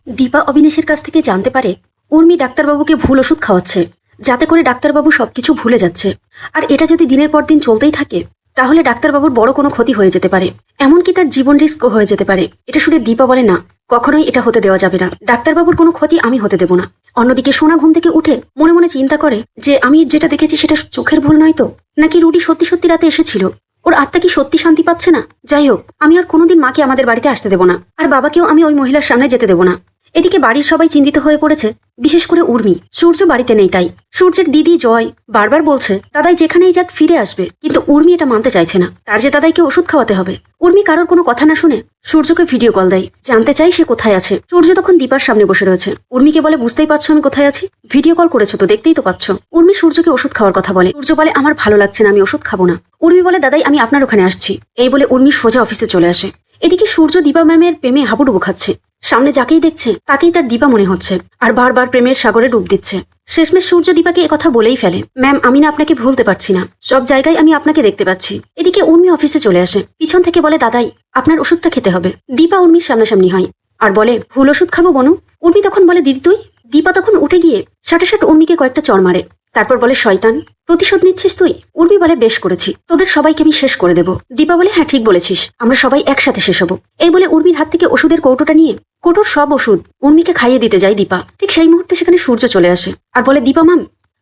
দীপা অবিনাশের কাছ থেকে জানতে পারে উর্মি ডাক্তারবাবুকে ভুল ওষুধ খাওয়াচ্ছে, যাতে করে ডাক্তারবাবু সবকিছু ভুলে যাচ্ছে। আর এটা যদি দিনের পর দিন চলতেই থাকে তাহলে ডাক্তারবাবুর বড় কোনো ক্ষতি হয়ে যেতে পারে, এমনকি তার জীবন রিস্কও হয়ে যেতে পারে। এটা শুনে দীপা বলে, না, কখনোই এটা হতে দেওয়া যাবে না। ডাক্তারবাবুর কোনো ক্ষতি আমি হতে দেব না। অন্যদিকে সোনা ঘুম থেকে উঠে মনে মনে চিন্তা করে যে আমি যেটা দেখেছি সেটা চোখের ভুল নয় তো, নাকি রুডি সত্যি সত্যি রাতে এসেছিল। ওর আত্মা কি সত্যি শান্তি পাচ্ছে না? যাই হোক, আমি আর কোনোদিন মাকে আমাদের বাড়িতে আসতে দেব না, আর বাবাকেও আমি ওই মহিলার সামনে যেতে দেব না। এদিকে বাড়ির সবাই চিন্তিত হয়ে পড়েছে, বিশেষ করে উর্মি। সূর্য বাড়িতে নেই, তাই সূর্যের দিদি জয় বারবার বলছে দাদাই যেখানেই যাক ফিরে আসবে, কিন্তু উর্মি এটা মানতে চাইছে না। তার যে দাদাইকে ওষুধ খাওয়াতে হবে। উর্মি কারোর কোনো কথা না শুনে সূর্যকে ভিডিও কল দেয়, জানতে চাই সে কোথায় আছে। সূর্য তখন দীপার সামনে বসে রয়েছে। উর্মিকে বলে, বুঝতেই পারছো আমি কোথায় আছি? ভিডিও কল করেছো তো, দেখতেই তো পাচ্ছ। উর্মি সূর্যকে ওষুধ খাওয়ার কথা বলে। সূর্য বলে, আমার ভালো লাগছে না, আমি ওষুধ খাবো না। উর্মি বলে, দাদাই আমি আপনার ওখানে আসছি। এই বলে উর্মি সোজা অফিসে চলে আসে। এদিকে সূর্য দীপা ম্যামের প্রেমে হাবুডুবু খাচ্ছে। সামনে যাকেই দেখছে তাকেই তার দীপা মনে হচ্ছে, আর বারবার প্রেমের সাগরে ডুব দিচ্ছে। শেষমেশ সূর্য দীপাকে কথা বলেই ফেলে, ম্যাম আমি না আপনাকে ভুলতে পারছি না, সব জায়গায় আমি আপনাকে দেখতে পাচ্ছি। এদিকে উর্মি অফিসে চলে আসে। পিছন থেকে বলে, দাদাই আপনার ওষুধটা খেতে হবে। দীপা উর্মির সামনাসামনি হয় আর বলে, ভুল ওষুধ খাবো বনু? উর্মি তখন বলে, দিদি তুই? দীপা তখন উঠে গিয়ে সাটে উর্মিকে কয়েকটা চড় মারে। তারপর বলে, শয়তান, প্রতিশোধ নিচ্ছিস তুই? উর্মি বলে, বেশ করেছি, তোদের সবাইকে আমি শেষ করে দেব। দীপা বলে, হ্যাঁ ঠিক বলেছিস, আমরা সবাই একসাথে শেষ হবো। এই বলে উর্মির হাত থেকে ওষুধের কৌটোটা নিয়ে কৌটোর সব ওষুধ উর্মিকে খাইয়ে দিতে যায় দীপা। ঠিক সেই মুহূর্তে সেখানে সূর্য চলে আসে আর বলে, দীপা ম্যাম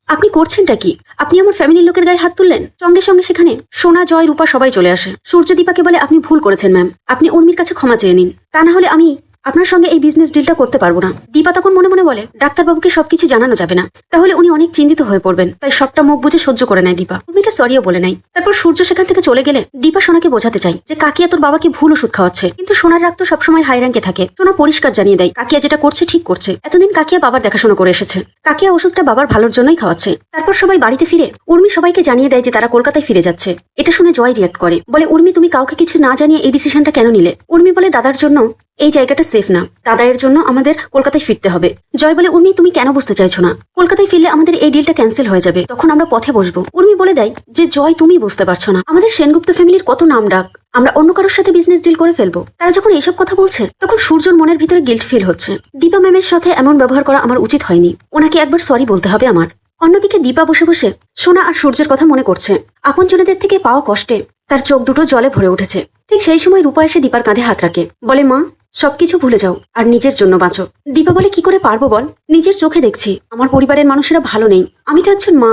আপনি করছেনটা কি? আপনি আমার ফ্যামিলির লোকের গায়ে হাত তুললেন। সঙ্গে সঙ্গে সেখানে সোনা, জয়, রূপা সবাই চলে আসে। সূর্য দীপাকে বলে, আপনি ভুল করেছেন ম্যাম, আপনি উর্মির কাছে ক্ষমা চেয়ে নিন, তা না হলে আমি আপনার সঙ্গে এই বিজনেস ডিলটা করতে পারবো না। দীপা তখন মনে মনে বলে, ডাক্তারবাবুকে সবকিছু জানানো যাবে না, তাহলে উনি অনেক চিন্তিত হয়ে পড়বেন। তাই সবটা মুখ বুঝে সহ্য করে নেয় দীপা। উর্মিকে সরিও বলে নাই। তারপর সূর্য সেখান থেকে চলে গেলে দীপা সোনাকে বোঝাতে চাই যে কাকিয়া তোর বাবাকে ভুল ওষুধ খাওয়াচ্ছে, কিন্তু সোনার রাগ তো সবসময় হাই র্যাঙ্কে থাকে। সোনা পরিষ্কার জানিয়ে দেয় কাকিয়া যেটা করছে ঠিক করছে। এতদিন কাকিয়া বাবার দেখাশোনা করে এসেছে, কাকিয়া ওষুধটা বাবার ভালোর জন্যই খাওয়াচ্ছে। তারপর সবাই বাড়িতে ফিরে উর্মি সবাইকে জানিয়ে দেয় যে তারা কলকাতায় ফিরে যাচ্ছে। এটা শুনে জয় রিয়াক্ট করে, বলে, উর্মি তুমি কাউকে কিছু না জানিয়ে এই ডিসিশনটা কেন নিলে? উর্মি বলে, দাদার জন্য এই জায়গাটা সেফ না, দাদাইয়ের জন্য আমাদের কলকাতায় ফিরতে হবে। জয় বলে, উর্মি তুমি কেন বুঝতে চাইছো না? কলকাতায় ফিরলে আমাদের এই ডিলটা ক্যান্সেল হয়ে যাবে, তখন আমরা পথে বসবো। উর্মি বলে দেয় যে, জয় তুমি বুঝতে পারছো না, আমাদের সেনগুপ্ত ফ্যামিলির কত নাম ডাক, আমরা অন্য কারোর সাথে বিজনেস ডিল করে ফেলবো। তারা যখন এইসব কথা বলছে তখন সূর্যর মনের ভিতরে গিল্ট ফিল হচ্ছে। দীপা ম্যামের সাথে এমন ব্যবহার করা আমার উচিত হয়নি, ওনাকে একবার সরি বলতে হবে আমার। অন্যদিকে দীপা বসে বসে সোনা আর সূর্যের কথা মনে করছে। আপনজনেদের থেকে পাওয়া কষ্টে তার চোখ দুটো জলে ভরে উঠেছে। ঠিক সেই সময় রূপা এসে দীপার কাঁধে হাত রাখে, বলে, মা সবকিছু ভুলে যাও আর নিজের জন্য বাঁচো। দীপা বলে, কি করে পারবো বল? নিজের চোখে দেখছি আমার পরিবারের মানুষেরা ভালো নেই। আমি তো একজন মা,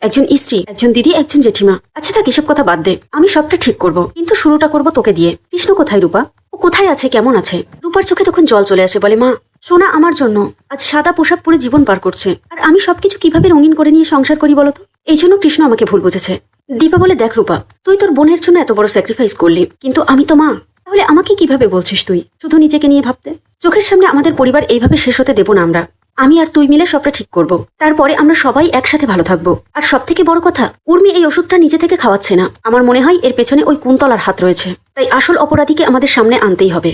একজন স্ত্রী, একজন দিদি, একজন জেঠিমা। আচ্ছা থাক, এসব কথা বাদ দে, আমি সবটা ঠিক করব, কিন্তু শুরুটা করব তোকে দিয়ে। কৃষ্ণ কোথায় রূপা? ও কোথায় আছে, কেমন আছে? রূপার চোখে তখন জল চলে আসে, বলে, মা সোনা আমার জন্য আজ সাদা পোশাক পরে জীবন পার করছে, আর আমি সবকিছু কিভাবে রঙিন করে নিয়ে সংসার করি বলতো? এই জন্য কৃষ্ণ আমাকে ভুল বুঝেছে। দীপা বলে, দেখ রূপা, তুই তোর বোনের জন্য এত বড় স্যাক্রিফাইস করলি, কিন্তু আমি তো মা, তাহলে আমাকে কিভাবে বলছিস তুই শুধু নিজেকে নিয়ে ভাবতে? চোখের সামনে আমাদের পরিবার এইভাবে শেষ হতে দেব না আমরা। আমি আর তুই মিলে সবটা ঠিক করব, তারপরে আমরা সবাই একসাথে ভালো থাকবো। আর সব থেকে বড় কথা, উর্মি এই ওষুধটা নিজে থেকে খাওয়াচ্ছে না। আমার মনে হয় এর পেছনে ওই কুন্তলার হাত রয়েছে, তাই আসল অপরাধীকে আমাদের সামনে আনতেই হবে।